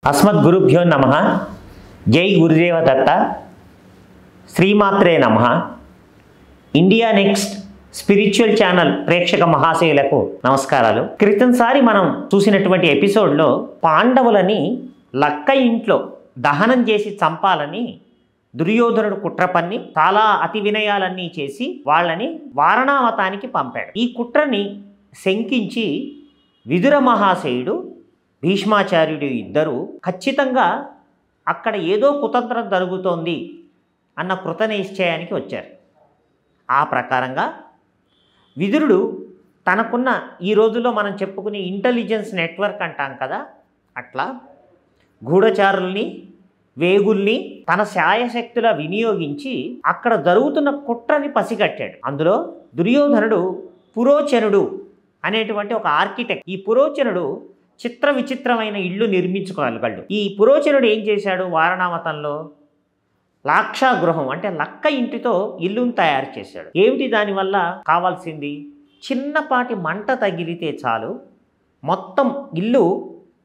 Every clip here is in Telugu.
अस्मद्गुरुभ्यो नमः। जय गुरुदेव दत्त। श्रीमात्रे नमः। इंडिया नेक्स्ट స్పిరిచువల్ ఛానల్ ప్రేక్షక మహాశయులకు నమస్కారాలు. క్రితంసారి మనం చూసినటువంటి ఎపిసోడ్లో పాండవులని లక్క ఇంట్లో దహనం చేసి చంపాలని దుర్యోధనుడు కుట్ర పన్ని చాలా అతి వినయాలన్నీ చేసి వాళ్ళని వారణావతానికి పంపాడు. ఈ కుట్రని శంకించి విదుర మహాశయుడు భీష్మాచార్యుడు ఇద్దరు ఖచ్చితంగా అక్కడ ఏదో కుతంత్రం జరుగుతోంది అన్న కృత నిశ్చయానికి వచ్చారు. ఆ ప్రకారంగా విదురుడు తనకున్న ఈ రోజుల్లో మనం చెప్పుకునే ఇంటెలిజెన్స్ నెట్వర్క్ అంటాం కదా, అట్లా గూఢచారుల్ని వేగుల్ని తన శాయశక్తుల వినియోగించి అక్కడ జరుగుతున్న కుట్రని పసిగట్టాడు. అందులో దుర్యోధనుడు పురోచనుడు అనేటువంటి ఒక ఆర్కిటెక్ట్. ఈ పురోచనుడు చిత్ర విచిత్రమైన ఇళ్ళు నిర్మించుకోగలడు. ఈ పురోచనుడు ఏం చేశాడు, వారణావతంలో లాక్షాగృహం అంటే లక్క ఇంటితో ఇల్లును తయారు చేశాడు. ఏమిటి దానివల్ల కావాల్సింది? చిన్నపాటి మంట తగిలితే చాలు మొత్తం ఇల్లు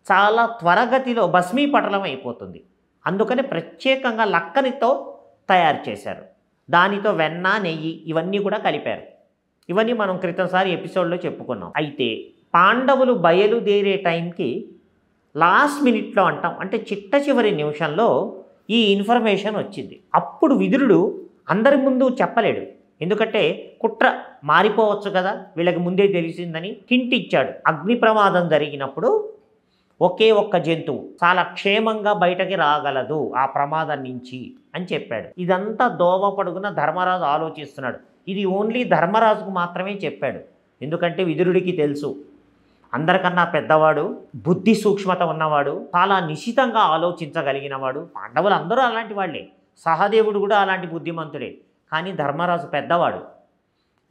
చాలా త్వరగతిలో భస్మీపటలం అయిపోతుంది. అందుకని ప్రత్యేకంగా లక్కనితో తయారు చేశారు. దానితో వెన్న, నెయ్యి ఇవన్నీ కూడా కలిపారు. ఇవన్నీ మనం క్రితంసారి ఎపిసోడ్లో చెప్పుకున్నాం. అయితే పాండవులు బయలుదేరే టైంకి లాస్ట్ మినిట్లో అంటాం, అంటే చిట్ట చివరి నిమిషంలో ఈ ఇన్ఫర్మేషన్ వచ్చింది. అప్పుడు విదురుడు అందరి ముందు చెప్పలేడు, ఎందుకంటే కుట్ర మారిపోవచ్చు కదా, వీళ్ళకి ముందే తెలిసిందని హింట్ ఇచ్చాడు. అగ్ని ప్రమాదం జరిగినప్పుడు ఒకే ఒక్క జంతువు చాలా క్షేమంగా బయటకి రాగలదు ఆ ప్రమాదం నుంచి అని చెప్పాడు. ఇదంతా దోవపడుగున ధర్మరాజు ఆలోచిస్తున్నాడు. ఇది ఓన్లీ ధర్మరాజుకు మాత్రమే చెప్పాడు, ఎందుకంటే విదురుడికి తెలుసు అందరికన్నా పెద్దవాడు, బుద్ధి సూక్ష్మత ఉన్నవాడు, చాలా నిశితంగా ఆలోచించగలిగినవాడు. పాండవులు అందరూ అలాంటి వాళ్ళే, సహదేవుడు కూడా అలాంటి బుద్ధిమంతుడే. కానీ ధర్మరాజు పెద్దవాడు,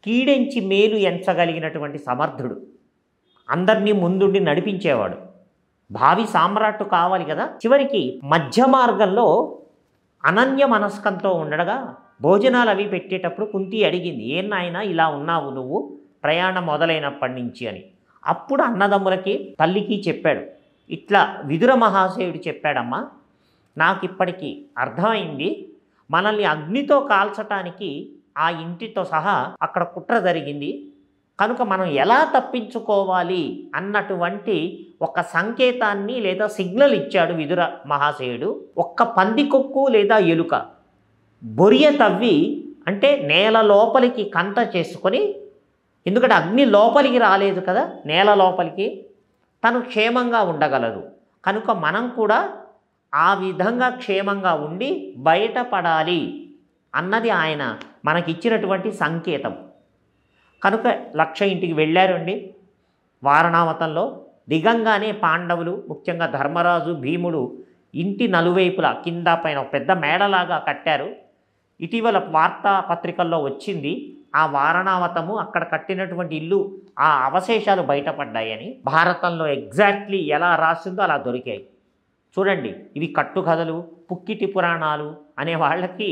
కీడెంచి మేలు ఎంచగలిగినటువంటి సమర్థుడు, అందరినీ ముందుండి నడిపించేవాడు, భావి సామ్రాట్టు కావాలి కదా. చివరికి మధ్య మార్గంలో అనన్య మనస్కంతో ఉండగా భోజనాలు అవి పెట్టేటప్పుడు కుంతి అడిగింది, ఏం నాయనా ఇలా ఉన్నావు నువ్వు ప్రయాణం మొదలైనప్పటి నుంచి అని. అప్పుడు అన్నదమ్ములకి తల్లికి చెప్పాడు, ఇట్లా విదుర మహాశయుడు చెప్పాడమ్మా, నాకు ఇప్పటికీ అర్థమైంది, మనల్ని అగ్నితో కాల్చటానికి ఆ ఇంటితో సహా అక్కడ కుట్ర జరిగింది, కనుక మనం ఎలా తప్పించుకోవాలి అన్నటువంటి ఒక సంకేతాన్ని లేదా సిగ్నల్ ఇచ్చాడు విదుర మహాశయుడు. ఒక్క పందికొక్కు లేదా ఎలుక బొరియ తవ్వి, అంటే నేల లోపలికి కంత చేసుకొని, ఎందుకంటే అగ్ని లోపలికి రాలేదు కదా, నేల లోపలికి తను క్షేమంగా ఉండగలదు, కనుక మనం కూడా ఆ విధంగా క్షేమంగా ఉండి బయటపడాలి అన్నది ఆయన మనకిచ్చినటువంటి సంకేతం. కనుక లక్ష ఇంటికి వెళ్ళారండి. వారణావతంలో దిగంగానే పాండవులు, ముఖ్యంగా ధర్మరాజు, భీముడు ఇంటి నలువైపులా కింద పైన పెద్ద మేడలాగా కట్టారు. ఇటీవల వార్తాపత్రికల్లో వచ్చింది, ఆ వారణావతము అక్కడ కట్టినటువంటి ఇల్లు ఆ అవశేషాలు బయటపడ్డాయని. భారతంలో ఎగ్జాక్ట్లీ ఎలా రాసిందో అలా దొరికాయి. చూడండి, ఇవి కట్టుకథలు, పుక్కిటి పురాణాలు అనే వాళ్ళకి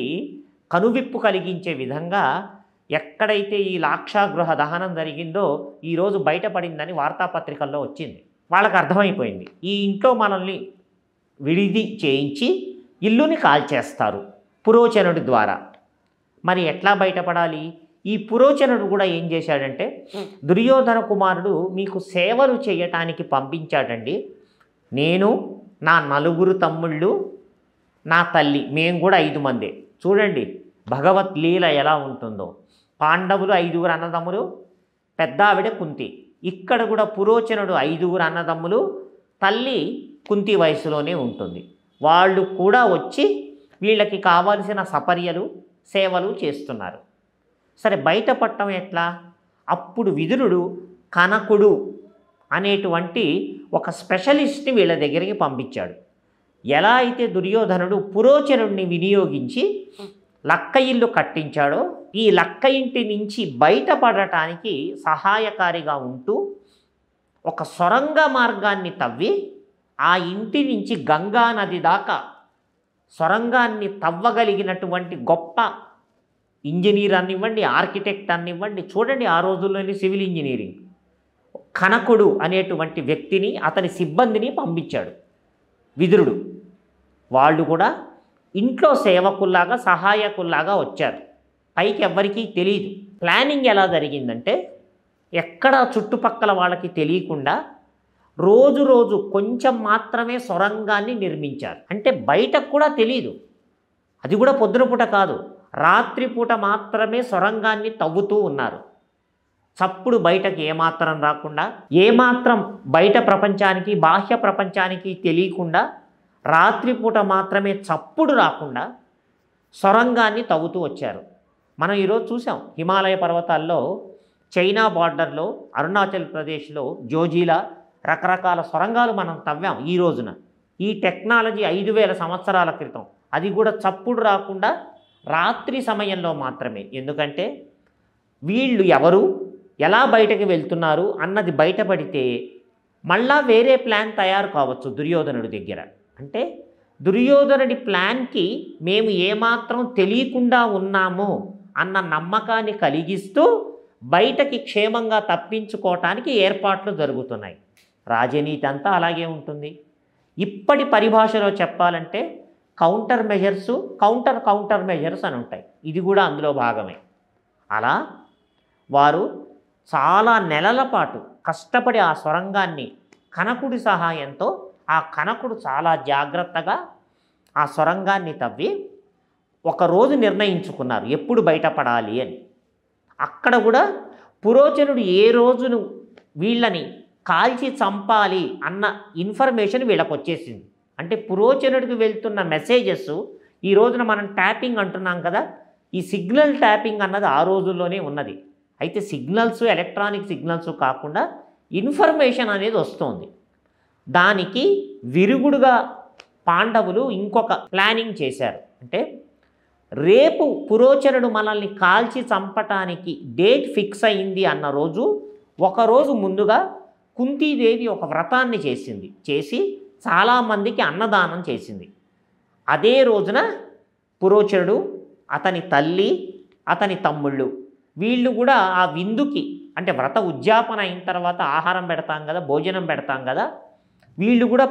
కనువిప్పు కలిగించే విధంగా ఎక్కడైతే ఈ లాక్షాగృహ దహనం జరిగిందో ఈరోజు బయటపడిందని వార్తాపత్రికల్లో వచ్చింది. వాళ్ళకి అర్థమైపోయింది, ఈ ఇంట్లో మనల్ని విడిది చేయించి ఇల్లుని కాల్చేస్తారు పురోచనుడి ద్వారా. మరి ఎట్లా బయటపడాలి? ఈ పురోచనుడు కూడా ఏం చేశాడంటే, దుర్యోధన కుమారుడు మీకు సేవలు చేయటానికి పంపించాడండి, నేను, నా నలుగురు తమ్ముళ్ళు, నా తల్లి, మేము కూడా 5 మందే. చూడండి భగవత్ లీల ఎలా ఉంటుందో. పాండవులు 5 అన్నదమ్ములు, పెద్ద ఆవిడ కుంతి. ఇక్కడ కూడా పురోచనుడు 5 అన్నదమ్ములు, తల్లి కుంతి వయసులోనే ఉంటుంది. వాళ్ళు కూడా వచ్చి వీళ్ళకి కావాల్సిన సపర్యలు, సేవలు చేస్తున్నారు. సరే, బయటపడటం ఎట్లా? అప్పుడు విదురుడు కనకుడు అనేటువంటి ఒక స్పెషలిస్ట్ని వీళ్ళ దగ్గరికి పంపించాడు. ఎలా అయితే దుర్యోధనుడు పురోచనుడిని వినియోగించి లక్క ఇల్లు కట్టించాడో, ఈ లక్క ఇంటి నుంచి బయటపడటానికి సహాయకారిగా ఉంటూ ఒక సొరంగ మార్గాన్ని తవ్వి ఆ ఇంటి నుంచి గంగా నది దాకా సొరంగాన్ని తవ్వగలిగినటువంటి గొప్ప ఇంజనీర్ అనివ్వండి, ఆర్కిటెక్ట్ అనివ్వండి, చూడండి ఆ రోజుల్లోని సివిల్ ఇంజనీరింగ్, కనకుడు అనేటువంటి వ్యక్తిని, అతని సిబ్బందిని పంపించాడు. విదురుడు వాళ్ళు కూడా ఇంట్లో సేవకుల్లాగా సహాయకుల్లాగా వచ్చారు. పైకి ఎవ్వరికీ తెలియదు. ప్లానింగ్ ఎలా జరిగిందంటే ఎక్కడ చుట్టుపక్కల వాళ్ళకి తెలియకుండా రోజు రోజు కొంచెం మాత్రమే సొరంగాన్ని నిర్మించారు. అంటే బయటకు కూడా తెలియదు. అది కూడా పొద్దునపూట కాదు, రాత్రిపూట మాత్రమే సొరంగాన్ని తవ్వుతూ ఉన్నారు. చప్పుడు బయటకు ఏమాత్రం రాకుండా, ఏమాత్రం బయట ప్రపంచానికి బాహ్య ప్రపంచానికి తెలియకుండా, రాత్రిపూట మాత్రమే చప్పుడు రాకుండా సొరంగాన్ని తవ్వుతూ వచ్చారు. మనం ఈరోజు చూసాం హిమాలయ పర్వతాల్లో, చైనా బార్డర్లో, అరుణాచల్ ప్రదేశ్లో జోజీలా రకరకాల సొరంగాలు మనం తవ్వాం. ఈ రోజున ఈ టెక్నాలజీ 5000 సంవత్సరాల క్రితం. అది కూడా చప్పుడు రాకుండా రాత్రి సమయంలో మాత్రమే. ఎందుకంటే వీళ్ళు ఎవరు, ఎలా బయటకు వెళ్తున్నారు అన్నది బయటపడితే మళ్ళా వేరే ప్లాన్ తయారు కావచ్చు దుర్యోధనుడి దగ్గర. అంటే దుర్యోధనుడి ప్లాన్కి మేము ఏమాత్రం తెలియకుండా ఉన్నాము అన్న నమ్మకాన్ని కలిగిస్తూ బయటకి క్షేమంగా తప్పించుకోవటానికి ఏర్పాట్లు జరుగుతున్నాయి. రాజనీతి అంతా అలాగే ఉంటుంది. ఇప్పటి పరిభాషలో చెప్పాలంటే కౌంటర్ మెజర్సు, కౌంటర్ మెజర్స్ అని ఉంటాయి. ఇది కూడా అందులో భాగమే. అలా వారు చాలా నెలల పాటు కష్టపడి ఆ సొరంగాన్ని కనకుడి సహాయంతో, ఆ కనకుడు చాలా జాగ్రత్తగా ఆ సొరంగాన్ని తవ్వి ఒకరోజు నిర్ణయించుకున్నారు ఎప్పుడు బయటపడాలి అని. అక్కడ కూడా పురోచనుడు ఏ రోజును వీళ్ళని కాల్చి చంపాలి అన్న ఇన్ఫర్మేషన్ వీళ్ళకి వచ్చేసింది. అంటే పురోచనుడికి వెళ్తున్న మెసేజెస్ ఈ రోజున మనం ట్యాపింగ్ అంటున్నాం కదా, ఈ సిగ్నల్ ట్యాపింగ్ అన్నది ఆ రోజుల్లోనే ఉన్నది. అయితే సిగ్నల్స్, ఎలక్ట్రానిక్ సిగ్నల్స్ కాకుండా ఇన్ఫర్మేషన్ అనేది వస్తుంది. దానికి విరుగుడుగా పాండవులు ఇంకొక ప్లానింగ్ చేశారు. అంటే రేపు పురోచనుడు మనల్ని కాల్చి చంపటానికి డేట్ ఫిక్స్ అయింది అన్న రోజు, ఒకరోజు ముందుగా కుంతీదేవి ఒక వ్రతాన్ని చేసి చాలామందికి అన్నదానం చేసింది. అదే రోజున పురోచనుడు, అతని తల్లి, అతని తమ్ముళ్ళు వీళ్ళు కూడా ఆ విందుకి, అంటే వ్రత ఉద్యాపన అయిన తర్వాత ఆహారం పెడతాం కదా, భోజనం పెడతాం కదా, వీళ్ళు కూడా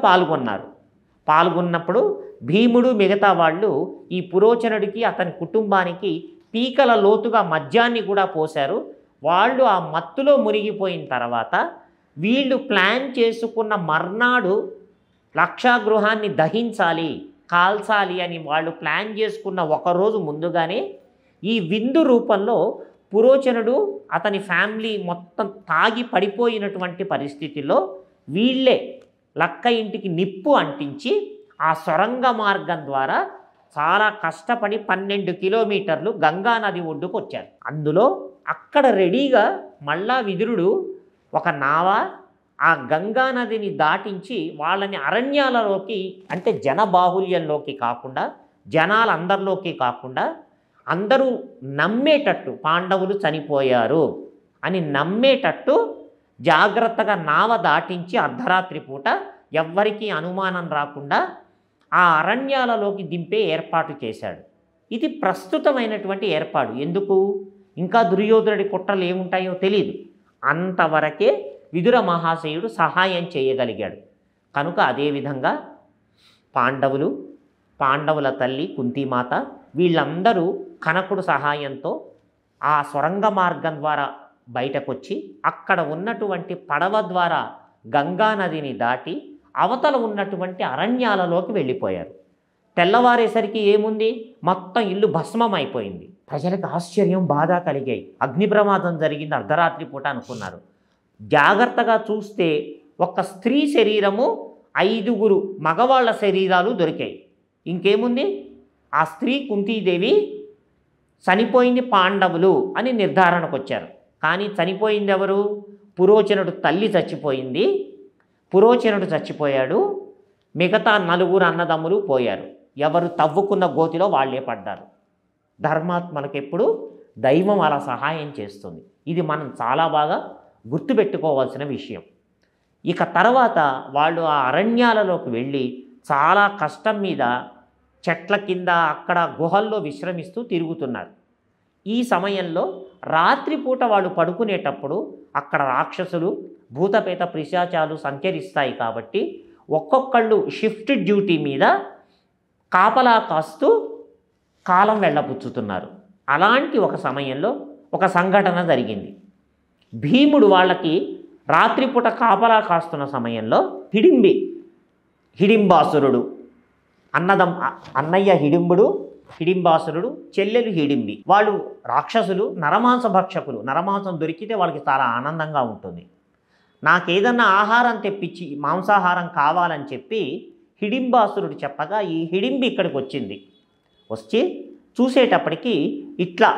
పాల్గొన్నప్పుడు భీముడు మిగతా వాళ్ళు ఈ పురోచనుడికి, అతని కుటుంబానికి పీకల లోతుగా మద్యాన్ని కూడా పోశారు. వాళ్ళు ఆ మత్తులో మునిగిపోయిన తర్వాత వీళ్ళు ప్లాన్ చేసుకున్న మర్నాడు లక్షాగృహాన్ని దహించాలి, కాల్చాలి అని వాళ్ళు ప్లాన్ చేసుకున్న ఒకరోజు ముందుగానే ఈ విందు రూపంలో పురోచనుడు, అతని ఫ్యామిలీ మొత్తం తాగి పడిపోయినటువంటి పరిస్థితిలో వీళ్ళే లక్క ఇంటికి నిప్పు అంటించి ఆ సొరంగ మార్గం ద్వారా చాలా కష్టపడి 12 కిలోమీటర్లు గంగా నది ఒడ్డుకు వచ్చారు. అందులో అక్కడ రెడీగా మళ్ళా విదురుడు ఒక నావ ఆ గంగా నదిని దాటించి వాళ్ళని అరణ్యాలలోకి, అంటే జనబాహుల్యంలోకి కాకుండా, జనాలందరిలోకి కాకుండా, అందరూ నమ్మేటట్టు పాండవులు చనిపోయారు అని నమ్మేటట్టు జాగ్రత్తగా నావ దాటించి అర్ధరాత్రి పూట ఎవ్వరికీ అనుమానం రాకుండా ఆ అరణ్యాలలోకి దింపే ఏర్పాటు చేశాడు. ఇది ప్రస్తుతమైనటువంటి ఏర్పాటు. ఎందుకు? ఇంకా దుర్యోధనుడి కుట్రలు ఏముంటాయో తెలియదు. అంతవరకే విదుర మహాశయుడు సహాయం చేయగలిగాడు. కనుక అదేవిధంగా పాండవుల తల్లి కుంతీమాత వీళ్ళందరూ కనకుడు సహాయంతో ఆ సొరంగ మార్గం ద్వారా బయటకొచ్చి అక్కడ ఉన్నటువంటి పడవ ద్వారా గంగా నదిని దాటి అవతల ఉన్నటువంటి అరణ్యాలలోకి వెళ్ళిపోయారు. తెల్లవారేసరికి ఏముంది, మొత్తం ఇల్లు భస్మం అయిపోయింది. ప్రజలకు ఆశ్చర్యం, బాధ కలిగాయి. అగ్ని ప్రమాదం జరిగింది అర్ధరాత్రి పూట అనుకున్నారు. జాగ్రత్తగా చూస్తే ఒక స్త్రీ శరీరము, 5 మగవాళ్ళ శరీరాలు దొరికాయి. ఇంకేముంది, ఆ స్త్రీ కుంతీదేవి, చనిపోయింది పాండవులు అని నిర్ధారణకు వచ్చారు. కానీ చనిపోయింది ఎవరు? పురోచనుడు తల్లి చచ్చిపోయింది, పురోచనుడు చచ్చిపోయాడు, మిగతా 4 అన్నదమ్ములు పోయారు. ఎవరు తవ్వుకున్న గోతిలో వాళ్ళే పడ్డారు. ధర్మాత్మలకు ఎప్పుడు దైవం అలా సహాయం చేస్తుంది. ఇది మనం చాలా బాగా గుర్తుపెట్టుకోవాల్సిన విషయం. ఇక తర్వాత వాళ్ళు ఆ అరణ్యాలలోకి వెళ్ళి చాలా కష్టం మీద చెట్ల కింద అక్కడ గుహల్లో విశ్రమిస్తూ తిరుగుతున్నారు. ఈ సమయంలో రాత్రిపూట వాళ్ళు పడుకునేటప్పుడు అక్కడ రాక్షసులు, భూతపేత పిశాచాలు సంచరిస్తాయి కాబట్టి ఒక్కొక్కళ్ళు షిఫ్ట్ డ్యూటీ మీద కాపలా కాస్తూ కాలం వెళ్ళపుచ్చుతున్నారు. అలాంటి ఒక సమయంలో ఒక సంఘటన జరిగింది. భీముడు వాళ్ళకి రాత్రిపూట కాపలా కాస్తున్న సమయంలో హిడింబాసురుడు అన్నయ్య హిడింబుడు, హిడింబాసురుడు, చెల్లెలు హిడింబి, వాళ్ళు రాక్షసులు, నరమాంస భక్షకులు. నరమాంసం దొరికితే వాళ్ళకి చాలా ఆనందంగా ఉంటుంది. నాకేదన్నా ఆహారం తెప్పించి మాంసాహారం కావాలని చెప్పి హిడింబాసురుడు చెప్పగా ఈ హిడింబి ఇక్కడికి వచ్చింది. వచ్చి చూసేటప్పటికి ఇట్లా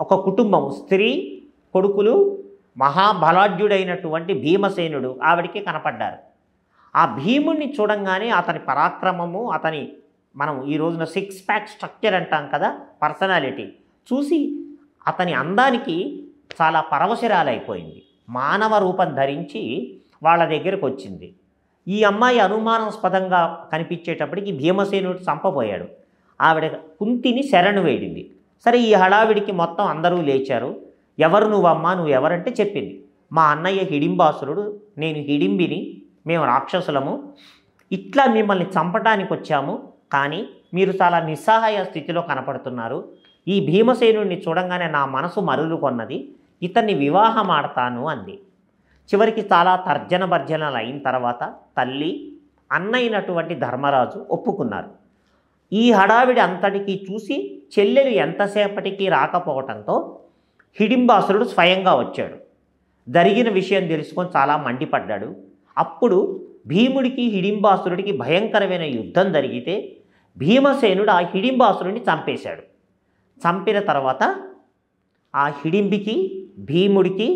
ఒక కుటుంబం, స్త్రీ, కొడుకులు, మహాబలాఢ్యుడైనటువంటి భీమసేనుడు ఆవిడికి కనపడ్డారు. ఆ భీముడిని చూడంగానే అతని పరాక్రమము, మనం ఈ రోజున 6 ప్యాక్ స్ట్రక్చర్ అంటాం కదా, పర్సనాలిటీ చూసి అతని అందానికి చాలా పరవశరాలైపోయింది. మానవ రూపం ధరించి వాళ్ళ దగ్గరకు వచ్చింది. ఈ అమ్మాయి అనుమానాస్పదంగా కనిపించేటప్పటికి భీమసేనుడు చంపబోయాడు. ఆవిడ కుంతిని శరణు వేడింది. సరే, ఈ హడావిడికి మొత్తం అందరూ లేచారు. ఎవరు నువ్వమ్మా, నువ్వు ఎవరంటే చెప్పింది. మా అన్నయ్య హిడింబాసురుడు, నేను హిడింబిని, మేము రాక్షసులము, ఇట్లా మిమ్మల్ని చంపటానికి వచ్చాము, కానీ మీరు చాలా నిస్సహాయ స్థితిలో కనపడుతున్నారు. ఈ భీమసేనుడిని చూడంగానే నా మనసు మరులు కొన్నది, ఇతన్ని వివాహం ఆడతాను అంది. చివరికి చాలా తర్జన భర్జనలు అయిన తర్వాత తల్లి, అన్నైనటువంటి ధర్మరాజు ఒప్పుకున్నారు. ఈ హడావిడి అంతటికీ చూసి చెల్లెలు ఎంతసేపటికి రాకపోవటంతో హిడింబాసురుడు స్వయంగా వచ్చాడు. జరిగిన విషయం తెలుసుకొని చాలా మండిపడ్డాడు. అప్పుడు భీముడికి హిడింబాసురుడికి భయంకరమైన యుద్ధం జరిగితే భీమసేనుడు ఆ హిడింబాసురుడిని చంపేశాడు. చంపిన తర్వాత ఆ హిడింబికి భీముడికి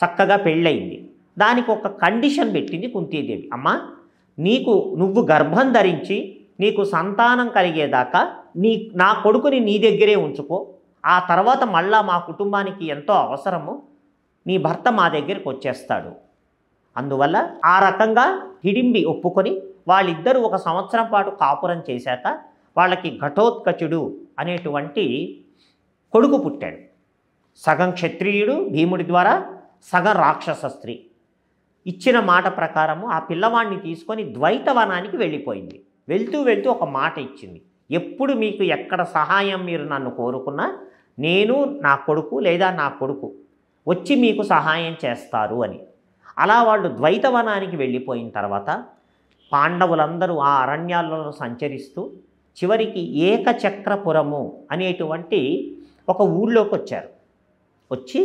చక్కగా పెళ్ళయింది. దానికి ఒక కండిషన్ పెట్టింది కుంతీదేవి. అమ్మా, నువ్వు గర్భం ధరించి నీకు సంతానం కలిగేదాకా నా కొడుకుని నీ దగ్గరే ఉంచుకో, ఆ తర్వాత మళ్ళా మా కుటుంబానికి ఎంతో అవసరము, నీ భర్త మా దగ్గరికి వచ్చేస్తాడు. అందువల్ల ఆ రకంగా హిడింబి ఒప్పుకొని వాళ్ళిద్దరూ 1 సంవత్సరం పాటు కాపురం చేశాక వాళ్ళకి ఘటోత్కచుడు అనేటువంటి కొడుకు పుట్టాడు. సగం క్షత్రియుడు భీముడి ద్వారా, సగం రాక్షస స్త్రీ. ఇచ్చిన మాట ప్రకారము ఆ పిల్లవాడిని తీసుకొని ద్వైతవనానికి వెళ్ళిపోయింది. వెళ్తూ వెళ్తూ ఒక మాట ఇచ్చింది, ఎప్పుడు మీకు ఎక్కడ సహాయం మీరు నన్ను కోరుకున్నా నేను, నా కొడుకు లేదా నా కొడుకు వచ్చి మీకు సహాయం చేస్తారు అని. అలా వాళ్ళు ద్వైతవనానికి వెళ్ళిపోయిన తర్వాత పాండవులందరూ ఆ అరణ్యాలలో సంచరిస్తూ చివరికి ఏకచక్రపురము అనేటువంటి ఒక ఊళ్ళోకి వచ్చారు. వచ్చి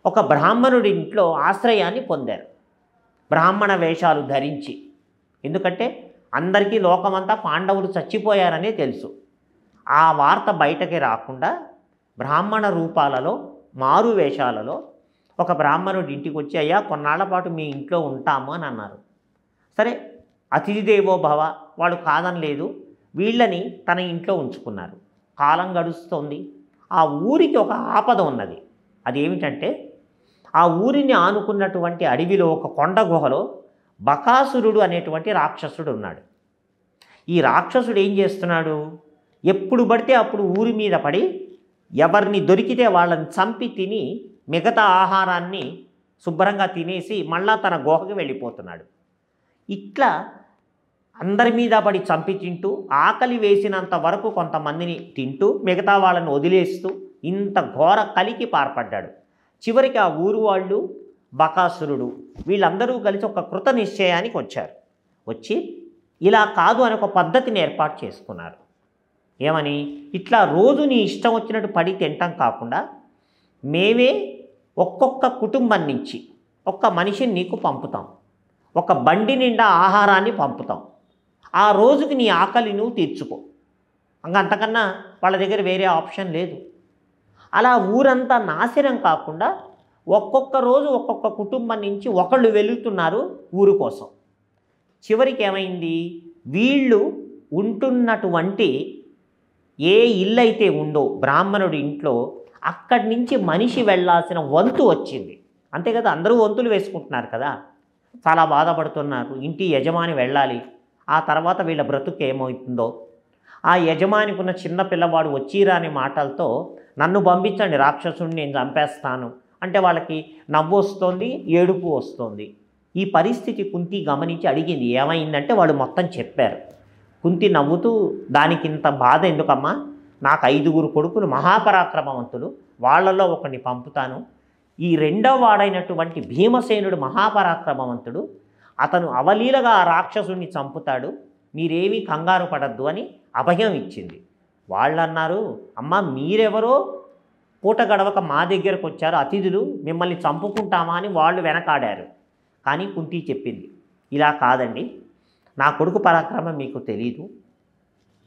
ఒక బ్రాహ్మణుడి ఇంట్లో ఆశ్రయాన్ని పొందారు, బ్రాహ్మణ వేషాలు ధరించి. ఎందుకంటే అందరికీ లోకమంతా పాండవులు చచ్చిపోయారనే తెలుసు. ఆ వార్త బయటకి రాకుండా బ్రాహ్మణ రూపాలలో, మారు వేషాలలో ఒక బ్రాహ్మణుడి ఇంటికి వచ్చి, అయ్యా కొన్నాళ్ల పాటు మీ ఇంట్లో ఉంటాము అని అన్నారు. సరే, అతిథిదేవో భవ, వాడు కాదనలేదు. వీళ్ళని తన ఇంట్లో ఉంచుకున్నారు. కాలం గడుస్తోంది. ఆ ఊరికి ఒక ఆపద ఉన్నది. అదేమిటంటే ఆ ఊరిని ఆనుకున్నటువంటి అడవిలో ఒక కొండ గుహలో బకాసురుడు అనేటువంటి రాక్షసుడు ఉన్నాడు. ఈ రాక్షసుడు ఏం చేస్తున్నాడు, ఎప్పుడు పడితే అప్పుడు ఊరి మీద పడి ఎవరిని దొరికితే వాళ్ళని చంపి తిని మిగతా ఆహారాన్ని శుభ్రంగా తినేసి మళ్ళా తన గుహకి వెళ్ళిపోతున్నాడు. ఇట్లా అందరి మీద పడి చంపి తింటూ, ఆకలి వేసినంత వరకు కొంతమందిని తింటూ మిగతా వాళ్ళని వదిలేస్తూ ఇంత ఘోర కలికి పాల్పడ్డాడు. చివరికి ఆ ఊరు వాళ్ళు, బకాసురుడు, వీళ్ళందరూ కలిసి ఒక కృత నిశ్చయానికి వచ్చారు. వచ్చి ఇలా కాదు అని ఒక పద్ధతిని ఏర్పాటు చేసుకున్నారు. ఏమని, ఇట్లా రోజు నీ ఇష్టం వచ్చినట్టు పడి తింటాం కాకుండా మేమే ఒక్కొక్క కుటుంబం నుంచి ఒక్క మనిషిని నీకు పంపుతాం, ఒక బండి నిండా ఆహారాన్ని పంపుతాం, ఆ రోజుకి నీ ఆకలి నువ్వు తీర్చుకో. అంతకన్నా వాళ్ళ దగ్గర వేరే ఆప్షన్ లేదు. అలా ఊరంతా నాశనం కాకుండా ఒక్కొక్క రోజు ఒక్కొక్క కుటుంబం నుంచి ఒకళ్ళు వెళుతున్నారు ఊరు కోసం. చివరికి ఏమైంది, వీళ్ళు ఉంటున్నటువంటి ఏ ఇల్లు అయితే ఉందో బ్రాహ్మణుడి ఇంట్లో, అక్కడి నుంచి మనిషి వెళ్ళాల్సిన వంతు వచ్చింది. అంతే కదా, అందరూ వంతులు వేసుకుంటున్నారు కదా. చాలా బాధపడుతున్నారు. ఇంటి యజమాని వెళ్ళాలి, ఆ తర్వాత వీళ్ళ బ్రతుకు ఏమవుతుందో. ఆ యజమానికి ఉన్న చిన్న పిల్లవాడు వచ్చిరాని మాటలతో నన్ను పంపించండి, రాక్షసుడిని నేను చంపేస్తాను అంటే వాళ్ళకి నవ్వు వస్తుంది, ఏడుపు వస్తుంది. ఈ పరిస్థితి కుంతి గమనించి అడిగింది, ఏమైందంటే వాళ్ళు మొత్తం చెప్పారు. కుంతి నవ్వుతూ, దానికి ఇంత బాధ ఎందుకమ్మా, నాకు 5 కొడుకులు మహాపరాక్రమవంతులు, వాళ్ళల్లో ఒకరిని పంపుతాను. ఈ రెండవ వాడైనటువంటి భీమసేనుడు మహాపరాక్రమవంతుడు, అతను అవలీలగా ఆ రాక్షసుడిని చంపుతాడు, మీరేమీ కంగారు పడద్దు అని అభయం ఇచ్చింది. వాళ్ళు అన్నారు, అమ్మ మీరెవరో పూట గడవక మా దగ్గరకు వచ్చారు అతిథులు, మిమ్మల్ని చంపుకుంటామా అని వాళ్ళు వెనకాడారు. కానీ కుంతి చెప్పింది, ఇలా కాదండి, నా కొడుకు పరాక్రమం మీకు తెలీదు,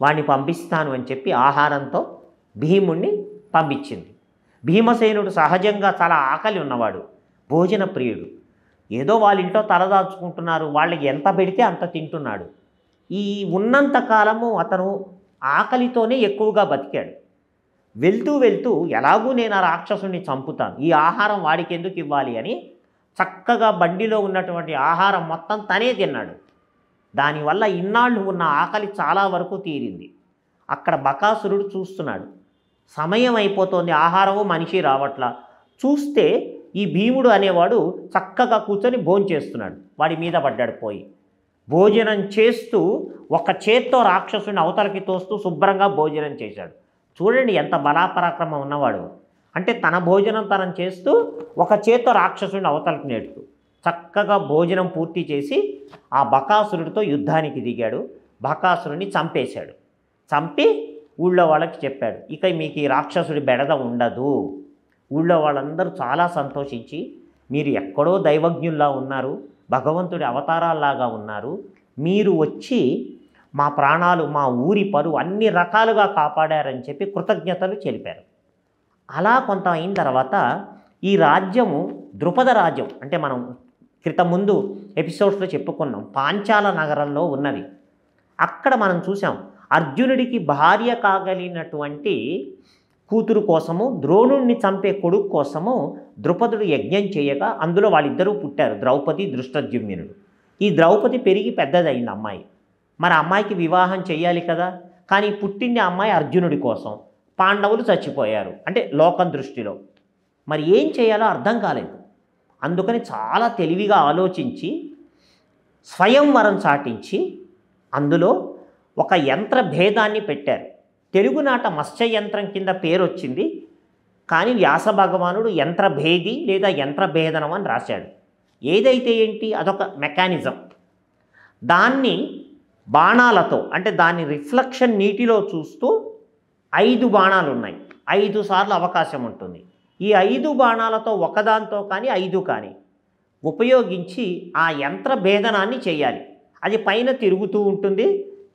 వాడిని పంపిస్తాను అని చెప్పి ఆహారంతో భీముణ్ణి పంపించింది. భీమసేనుడు సహజంగా చాలా ఆకలి ఉన్నవాడు, భోజన ప్రియుడు. ఏదో వాళ్ళ ఇంట్లో తలదాచుకుంటున్నారు, వాళ్ళకి ఎంత పెడితే అంత తింటున్నాడు. ఈ ఉన్నంత కాలము అతను ఆకలితోనే ఎక్కువగా బతికాడు. వెళ్తూ వెళ్తూ ఎలాగూ నేను ఆ రాక్షసుని చంపుతాను, ఈ ఆహారం వాడికి ఎందుకు ఇవ్వాలి అని చక్కగా బండిలో ఉన్నటువంటి ఆహారం మొత్తం తనే తిన్నాడు. దానివల్ల ఇన్నాళ్ళు ఉన్న ఆకలి చాలా వరకు తీరింది. అక్కడ బకాసురుడు చూస్తున్నాడు, సమయం అయిపోతుంది, ఆహారము మనిషి రావట్లా. చూస్తే ఈ భీముడు అనేవాడు చక్కగా కూర్చొని భోంచేస్తున్నాడు. వాడి మీద పడ్డాడు పోయి. భోజనం చేస్తూ ఒక చేత్తో రాక్షసుని అవతలకి తోస్తూ శుభ్రంగా భోజనం చేశాడు. చూడండి ఎంత బలాపరాక్రమం ఉన్నవాడు. అంటే తన భోజనం తనం చేస్తూ ఒక చేత్తో రాక్షసుని అవతలకి నెడుతూ చక్కగా భోజనం పూర్తి చేసి ఆ బకాసురుడితో యుద్ధానికి దిగాడు. బకాసురుడిని చంపేశాడు. చంపి ఊళ్ళో వాళ్ళకి చెప్పాడు, ఇక మీకు ఈ రాక్షసుడి బెడద ఉండదు. ఊళ్ళో వాళ్ళందరూ చాలా సంతోషించి, మీరు ఎక్కడో దైవజ్ఞుల్లా ఉన్నారు, భగవంతుడి అవతారాల్లాగా ఉన్నారు, మీరు వచ్చి మా ప్రాణాలు, మా ఊరి పరువు అన్ని రకాలుగా కాపాడారని చెప్పి కృతజ్ఞతలు తెలిపారు. అలా కొంత అయిన తర్వాత ఈ రాజ్యము ద్రుపద రాజ్యం, అంటే మనం క్రితం ముందు ఎపిసోడ్స్లో చెప్పుకున్నాం, పాంచాల నగరంలో ఉన్నది. అక్కడ మనం చూసాం, అర్జునుడికి భార్య కాగలిగినటువంటి కూతురు కోసము, ద్రోణుణ్ణి చంపే కొడుకు కోసము ద్రుపదుడు యజ్ఞం చేయగా అందులో వాళ్ళిద్దరూ పుట్టారు, ద్రౌపది దృష్టద్యుమ్నుడు. ఈ ద్రౌపది పెరిగి పెద్దదైంది అమ్మాయి. మరి అమ్మాయికి వివాహం చేయాలి కదా, కానీ పుట్టింది అమ్మాయి అర్జునుడి కోసం, పాండవులు చచ్చిపోయారు, అంటే లోకం దృష్టిలో. మరి ఏం చేయాలో అర్థం కాలేదు. అందుకని చాలా తెలివిగా ఆలోచించి స్వయంవరం చాటించి అందులో ఒక యంత్ర భేదాన్ని పెట్టారు. తెలుగునాట మత్స్య యంత్రం కింద పేరు వచ్చింది, కానీ వ్యాస భగవానుడు యంత్రభేది లేదా యంత్రభేదనం అని రాశాడు. ఏదైతే ఏంటి, అదొక మెకానిజం. దాన్ని బాణాలతో, అంటే దాని రిఫ్లెక్షన్ నీటిలో చూస్తూ 5 బాణాలు ఉన్నాయి, 5 సార్లు అవకాశం ఉంటుంది. ఈ 5 బాణాలతో ఒకదాంతో కానీ 5 కానీ ఉపయోగించి ఆ యంత్ర భేదనాన్ని చేయాలి. అది పైన తిరుగుతూ ఉంటుంది,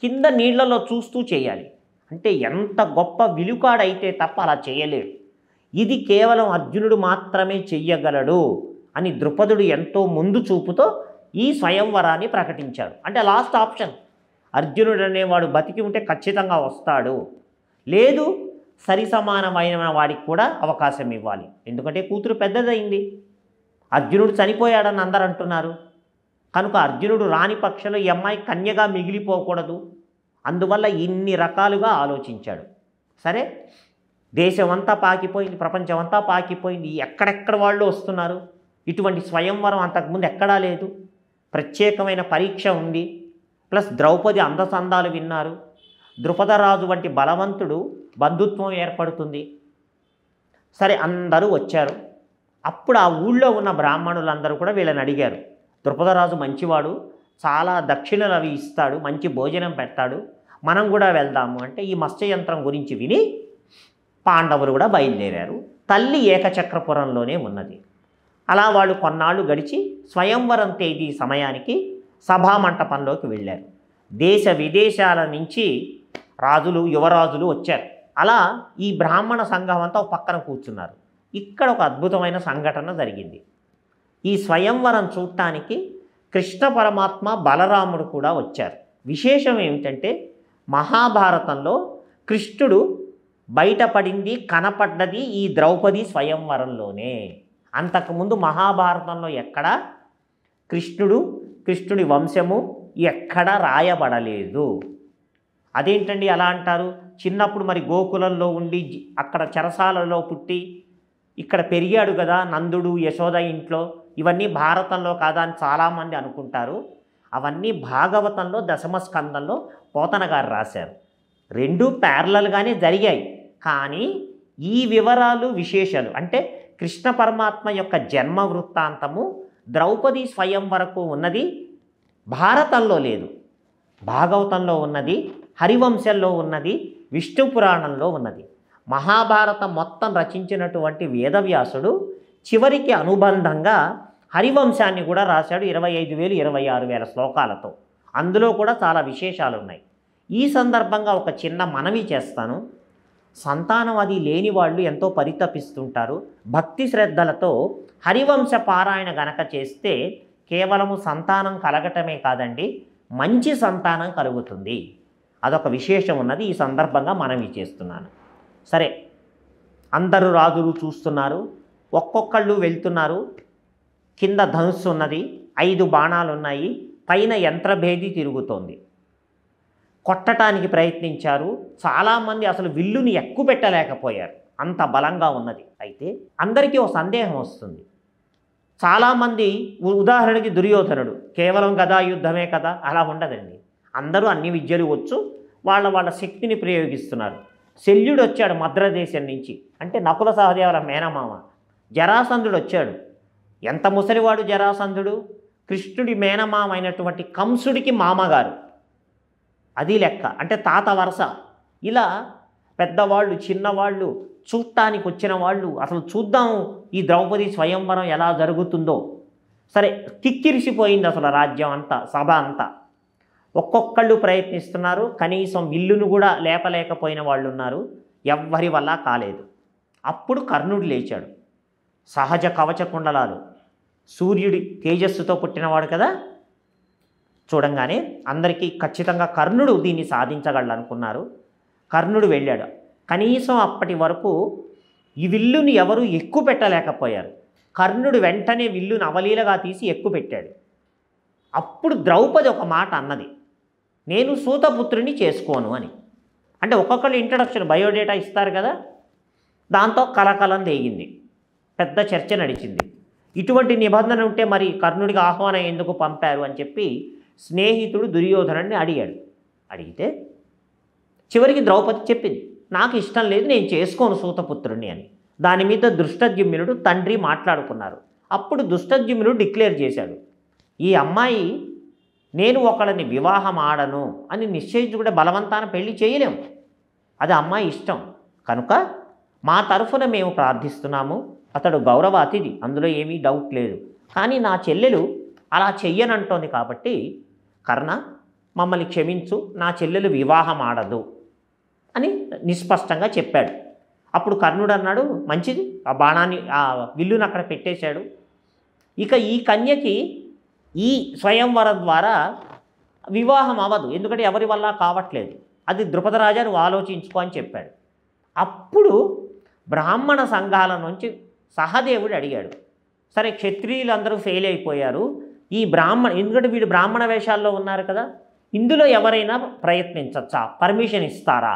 కింద నీళ్లలో చూస్తూ చేయాలి. అంటే ఎంత గొప్ప విలుకాడైతే తప్ప అలా చేయలేడు. ఇది కేవలం అర్జునుడు మాత్రమే చెయ్యగలడు అని ద్రుపదుడు ఎంతో ముందు చూపుతో ఈ స్వయంవరాన్ని ప్రకటించాడు. అంటే లాస్ట్ ఆప్షన్, అర్జునుడు అనేవాడు బతికి ఉంటే ఖచ్చితంగా వస్తాడు, లేదు సరి సమానమైన వాడికి కూడా అవకాశం ఇవ్వాలి. ఎందుకంటే కూతురు పెద్దదైంది, అర్జునుడు చనిపోయాడని అందరు అంటున్నారు కనుక అర్జునుడు రాని పక్షంలో ఈ అమ్మాయి కన్యగా మిగిలిపోకూడదు. అందువల్ల ఇన్ని రకాలుగా ఆలోచించాడు. సరే, దేశమంతా పాకిపోయింది, ప్రపంచమంతా పాకిపోయింది, ఎక్కడెక్కడ వాళ్ళు వస్తున్నారు. ఇటువంటి స్వయంవరం అంతకుముందు ఎక్కడా లేదు. ప్రత్యేకమైన పరీక్ష ఉంది, ప్లస్ ద్రౌపది అందచందాలు విన్నారు, ద్రుపదరాజు వంటి బలవంతుడు బంధుత్వం ఏర్పడుతుంది. సరే, అందరూ వచ్చారు. అప్పుడు ఆ ఊళ్ళో ఉన్న బ్రాహ్మణులందరూ కూడా వీళ్ళని అడిగారు, ద్రుపదరాజు మంచివాడు, చాలా దక్షిణలు అవి ఇస్తాడు, మంచి భోజనం పెడతాడు, మనం కూడా వెళ్దాము అంటే ఈ మత్స్యయంత్రం గురించి విని పాండవులు కూడా బయలుదేరారు. తల్లి ఏకచక్రపురంలోనే ఉన్నది. అలా వాళ్ళు కొన్నాళ్ళు గడిచి స్వయంవరం తేదీ సమయానికి సభామంటపంలోకి వెళ్ళారు. దేశ విదేశాల నుంచి రాజులు, యువరాజులు వచ్చారు. అలా ఈ బ్రాహ్మణ సంఘం అంతా ఒక పక్కన కూర్చున్నారు. ఇక్కడ ఒక అద్భుతమైన సంఘటన జరిగింది. ఈ స్వయంవరం చూడటానికి కృష్ణ పరమాత్మ, బలరాముడు కూడా వచ్చారు. విశేషం ఏమిటంటే మహాభారతంలో కృష్ణుడు బయటపడింది, కనపడ్డది ఈ ద్రౌపది స్వయంవరంలోనే. అంతకుముందు మహాభారతంలో ఎక్కడా కృష్ణుడి వంశము ఎక్కడా రాయబడలేదు. అదేంటండి అలా అంటారు? చిన్నప్పుడు మరి గోకులంలో ఉండి అక్కడ చెరసాలలో పుట్టి ఇక్కడ పెరిగాడు కదా నందుడు యశోద ఇంట్లో, ఇవన్నీ భారతంలో కాదా అని చాలామంది అనుకుంటారు. అవన్నీ భాగవతంలో దశమ స్కందంలో పోతన గారు రాశారు. రెండూ ప్యారలల్గానే జరిగాయి. కానీ ఈ వివరాలు విశేషాలు అంటే కృష్ణ పరమాత్మ యొక్క జన్మ వృత్తాంతము ద్రౌపది స్వయం వరకు ఉన్నది భారతంలో లేదు, భాగవతంలో ఉన్నది, హరివంశంలో ఉన్నది, విష్ణు పురాణంలో ఉన్నది. మహాభారతం మొత్తం రచించినటువంటి వేదవ్యాసుడు చివరికి అనుబంధంగా హరివంశాన్ని కూడా రాశాడు 25,000 26,000 శ్లోకాలతో. అందులో కూడా చాలా విశేషాలు ఉన్నాయి. ఈ సందర్భంగా ఒక చిన్న మనవి చేస్తాను. సంతానం అది లేని వాళ్ళు ఎంతో పరితపిస్తుంటారు. భక్తి శ్రద్ధలతో హరివంశ పారాయణ గనక చేస్తే కేవలము సంతానం కలగటమే కాదండి, మంచి సంతానం కలుగుతుంది. అదొక విశేషం ఉన్నది. ఈ సందర్భంగా మనవి చేస్తున్నాను. సరే, అందరూ రాజులు చూస్తున్నారు, ఒక్కొక్కళ్ళు వెళ్తున్నారు. కింద ధనుస్సు ఉన్నది, 5 బాణాలు ఉన్నాయి, పైన యంత్రభేది తిరుగుతోంది. కొట్టడానికి ప్రయత్నించారు. చాలామంది అసలు విల్లుని ఎక్కుపెట్టలేకపోయారు, అంత బలంగా ఉన్నది. అయితే అందరికీ ఒక సందేహం వస్తుంది. చాలామంది ఉదాహరణకి దుర్యోధనుడు కేవలం గదా యుద్ధమే కదా, అలా ఉండదండి. అందరూ అన్ని విద్యలు వచ్చు, వాళ్ళ శక్తిని ప్రయోగిస్తున్నారు. శల్యుడు వచ్చాడు మద్రదేశం నుంచి, అంటే నకుల సహదేవుల మేనమామ. జరాసంధుడు వచ్చాడు. ఎంత ముసలివాడు జరాసంధుడు, కృష్ణుడి మేనమామ అయినటువంటి కంసుడికి మామగారు. అది లెక్క, అంటే తాత వరస. ఇలా పెద్దవాళ్ళు చిన్నవాళ్ళు చూడటానికి వచ్చిన వాళ్ళు అసలు చూద్దాం ఈ ద్రౌపది స్వయంవరం ఎలా జరుగుతుందో. సరే, కిక్కిరిసిపోయింది అసలు రాజ్యం అంతా, సభ అంతా. ఒక్కొక్కళ్ళు ప్రయత్నిస్తున్నారు, కనీసం విల్లును కూడా లేపలేకపోయిన వాళ్ళు ఉన్నారు. ఎవ్వరి వల్ల కాలేదు. అప్పుడు కర్ణుడు లేచాడు. సహజ కవచ కుండలాలు, సూర్యుడి తేజస్సుతో పుట్టినవాడు కదా. చూడంగానే అందరికీ ఖచ్చితంగా కర్ణుడు దీన్ని సాధించగలడు అనుకున్నారు. కర్ణుడు వెళ్ళాడు. కనీసం అప్పటి వరకు ఈ విల్లుని ఎవరు ఎక్కువ పెట్టలేకపోయారు. కర్ణుడు వెంటనే విల్లుని అవలీలగా తీసి ఎక్కువ పెట్టాడు. అప్పుడు ద్రౌపది ఒక మాట అన్నది, నేను సూతపుత్రుని చేసుకోను అని. అంటే ఒక్కొక్కళ్ళు ఇంట్రడక్షన్ బయోడేటా ఇస్తారు కదా, దాంతో కలకలం దేగింది, పెద్ద చర్చ నడిచింది. ఇటువంటి నిబంధన ఉంటే మరి కర్ణుడికి ఆహ్వానం ఎందుకు పంపారు అని చెప్పి స్నేహితుడు దుర్యోధనుడిని అడిగాడు. అడిగితే చివరికి ద్రౌపది చెప్పింది, నాకు ఇష్టం లేదు, నేను చేసుకోను సూతపుత్రుడిని అని. దాని మీద దృష్టద్యుమ్నుడు తండ్రి మాట్లాడుకున్నారు. అప్పుడు దృష్టద్యుమ్నుడు డిక్లేర్ చేశాడు, ఈ అమ్మాయి నేను ఒకళ్ళని వివాహం ఆడను అని నిశ్చయించుకుంటే బలవంతాన పెళ్లి చేయలేము, అది అమ్మాయి ఇష్టం. కనుక మా తరఫున మేము ప్రార్థిస్తున్నాము, అతడు గౌరవ అతిథి, అందులో ఏమీ డౌట్ లేదు. కానీ నా చెల్లెలు అలా చెయ్యనంటోంది కాబట్టి కర్ణ మమ్మల్ని క్షమించు, నా చెల్లెలు వివాహం ఆడదు అని నిస్పష్టంగా చెప్పాడు. అప్పుడు కర్ణుడు అన్నాడు, మంచిది, ఆ బాణాన్ని ఆ విల్లును అక్కడ పెట్టేశాడు. ఇక ఈ కన్యకి ఈ స్వయంవరం ద్వారా వివాహం అవ్వదు, ఎందుకంటే ఎవరి వల్ల కావట్లేదు, అది ద్రుపదరాజా నువ్వు ఆలోచించుకో అని చెప్పాడు. అప్పుడు బ్రాహ్మణ సంఘాల నుంచి సహదేవుడు అడిగాడు, సరే క్షత్రియులందరూ ఫెయిల్ అయిపోయారు, ఈ ఎందుకంటే వీడు బ్రాహ్మణ వేషాల్లో ఉన్నారు కదా, ఇందులో ఎవరైనా ప్రయత్నించచ్చా, పర్మిషన్ ఇస్తారా?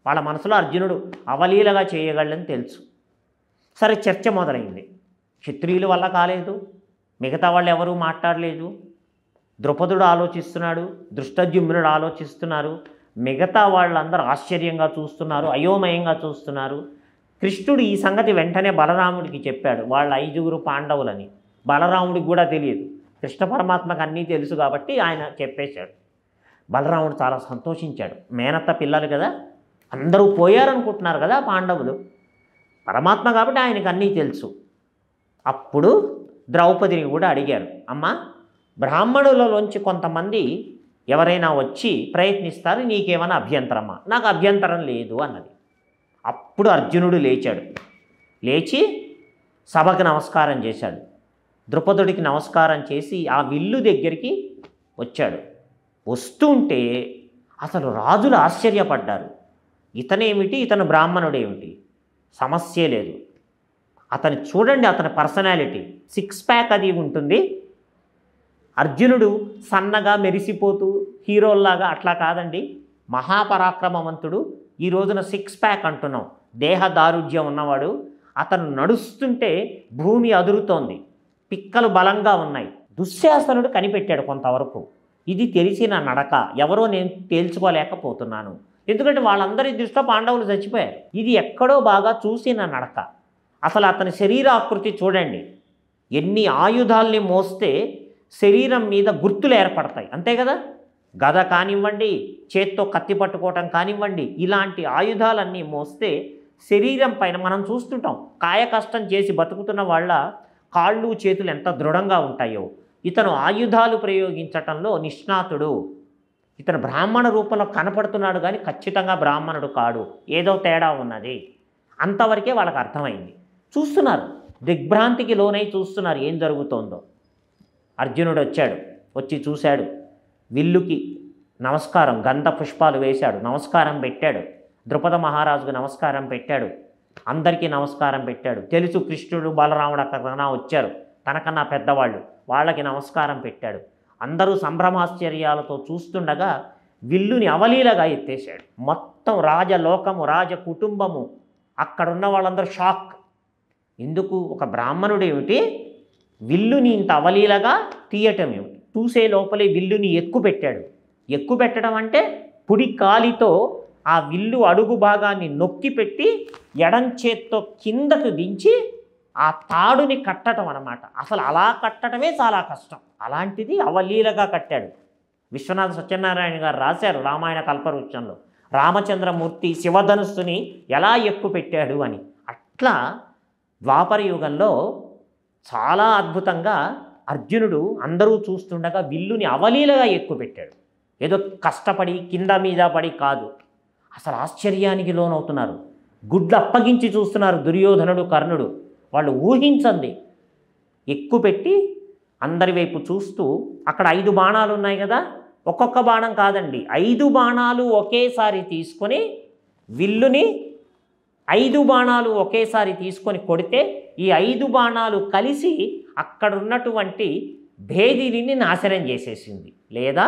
వాళ్ళ మనసులో అర్జునుడు అవలీలగా చేయగలని తెలుసు. సరే, చర్చ మొదలైంది. క్షత్రియుల వల్ల కాలేదు, మిగతా వాళ్ళు ఎవరూ మాట్లాడలేదు. ద్రుపదుడు ఆలోచిస్తున్నాడు, దృష్టద్యుమ్నుడు ఆలోచిస్తున్నారు, మిగతా వాళ్ళందరూ ఆశ్చర్యంగా చూస్తున్నారు, అయోమయంగా చూస్తున్నారు. కృష్ణుడు ఈ సంగతి వెంటనే బలరాముడికి చెప్పాడు, వాళ్ళ 5 పాండవులని. బలరాముడికి కూడా తెలియదు, కృష్ణ పరమాత్మకు అన్నీ తెలుసు కాబట్టి ఆయన చెప్పేశాడు. బలరాముడు చాలా సంతోషించాడు, మేనత్త పిల్లలు కదా, అందరూ పోయారనుకుంటున్నారు కదా పాండవులు, పరమాత్మ కాబట్టి ఆయనకు అన్నీ తెలుసు. అప్పుడు ద్రౌపదిని కూడా అడిగారు, అమ్మ బ్రాహ్మణులలోంచి కొంతమంది ఎవరైనా వచ్చి ప్రయత్నిస్తారు, నీకేమైనా అభ్యంతరమా? నాకు అభ్యంతరం లేదు అన్నది. అప్పుడు అర్జునుడు లేచాడు, లేచి సభకు నమస్కారం చేశాడు. ద్రుపదుడికి నమస్కారం చేసి ఆ విల్లు దగ్గరికి వచ్చాడు. వస్తుంటే అసలు రాజులు ఆశ్చర్యపడ్డారు, ఇతనేమిటి, ఇతను బ్రాహ్మణుడేమిటి, సమస్య లేదు. అతను చూడండి, అతని పర్సనాలిటీ 6 ప్యాక్ అది ఉంటుంది. అర్జునుడు సన్నగా మెరిసిపోతూ హీరోల్లాగా అట్లా కాదండి, మహాపరాక్రమవంతుడు. ఈ రోజున 6 ప్యాక్ అంటున్నాం, దేహ దారుఢ్యం ఉన్నవాడు. అతను నడుస్తుంటే భూమి అదురుతోంది, పిక్కలు బలంగా ఉన్నాయి. దుశ్శాసనుడు కనిపెట్టాడు కొంతవరకు. ఇది తెలిసిన నడక, ఎవరో నేను తేల్చుకోలేకపోతున్నాను. ఎందుకంటే వాళ్ళందరి దృష్టిలో పాండవులు చచ్చిపోయారు. ఇది ఎక్కడో బాగా చూసిన నడక. అసలు అతని శరీరాకృతి చూడండి, ఎన్ని ఆయుధాల్ని మోస్తే శరీరం మీద గుర్తులు ఏర్పడతాయి, అంతే కదా. గద కానివ్వండి, చేత్తో కత్తి పట్టుకోవటం కానివ్వండి, ఇలాంటి ఆయుధాలన్నీ మోస్తే శరీరం పైన మనం చూస్తుంటాం. కాయ కష్టం చేసి బతుకుతున్న వాళ్ళ కాళ్ళు చేతులు ఎంత దృఢంగా ఉంటాయో. ఇతను ఆయుధాలు ప్రయోగించటంలో నిష్ణాతుడు. ఇతను బ్రాహ్మణ రూపంలో కనపడుతున్నాడు కానీ ఖచ్చితంగా బ్రాహ్మణుడు కాడు, ఏదో తేడా ఉన్నది. అంతవరకే వాళ్ళకి అర్థమైంది. చూస్తున్నారు, దిగ్భ్రాంతికి లోనై చూస్తున్నారు ఏం జరుగుతోందో. అర్జునుడు వచ్చాడు, వచ్చి చూశాడు, విల్లుకి నమస్కారం, గంధ పుష్పాలు వేశాడు, నమస్కారం పెట్టాడు. ద్రుపద మహారాజుకు నమస్కారం పెట్టాడు, అందరికీ నమస్కారం పెట్టాడు. తెలుసు కృష్ణుడు బలరాముడు అక్కడ వచ్చారు, తనకన్నా పెద్దవాళ్ళు, వాళ్ళకి నమస్కారం పెట్టాడు. అందరూ సంభ్రమాశ్చర్యాలతో చూస్తుండగా విల్లుని అవలీలగా ఎత్తేశాడు. మొత్తం రాజలోకము, రాజ కుటుంబము, అక్కడున్న వాళ్ళందరూ షాక్. ఎందుకు ఒక బ్రాహ్మణుడు ఏమిటి విల్లుని ఇంత అవలీలగా తీయటం ఏమిటి? చూసే లోపలే విల్లుని ఎక్కుపెట్టాడు. ఎక్కుపెట్టడం అంటే కుడి కాలితో ఆ విల్లు అడుగు భాగాన్ని నొక్కి పెట్టి ఎడం చేత్తో కిందకు దించి ఆ తాడుని కట్టడం అన్నమాట. అసలు అలా కట్టడమే చాలా కష్టం, అలాంటిది అవలీలగా కట్టాడు. విశ్వనాథ సత్యనారాయణ గారు రాశారు రామాయణ కల్పవృక్షంలో, రామచంద్రమూర్తి శివధనుస్సుని ఎలా ఎక్కుపెట్టాడు అని. అట్లా ద్వాపర యుగంలో చాలా అద్భుతంగా అర్జునుడు అందరూ చూస్తుండగా విల్లుని అవలీలగా ఎక్కుపెట్టాడు. ఏదో కష్టపడి కింద మీద పడి కాదు. అసలు ఆశ్చర్యానికి లోనవుతున్నారు, గుడ్లు అప్పగించి చూస్తున్నారు దుర్యోధనుడు, కర్ణుడు. వాళ్ళు ఊహించండి, ఎక్కుపెట్టి అందరి వైపు చూస్తూ, అక్కడ 5 బాణాలు ఉన్నాయి కదా, ఒక్కొక్క బాణం కాదండి, 5 బాణాలు ఒకేసారి తీసుకొని విల్లుని 5 బాణాలు ఒకేసారి తీసుకొని కొడితే ఈ 5 బాణాలు కలిసి అక్కడున్నటువంటి భేదిని నాశనం చేసేసింది. లేదా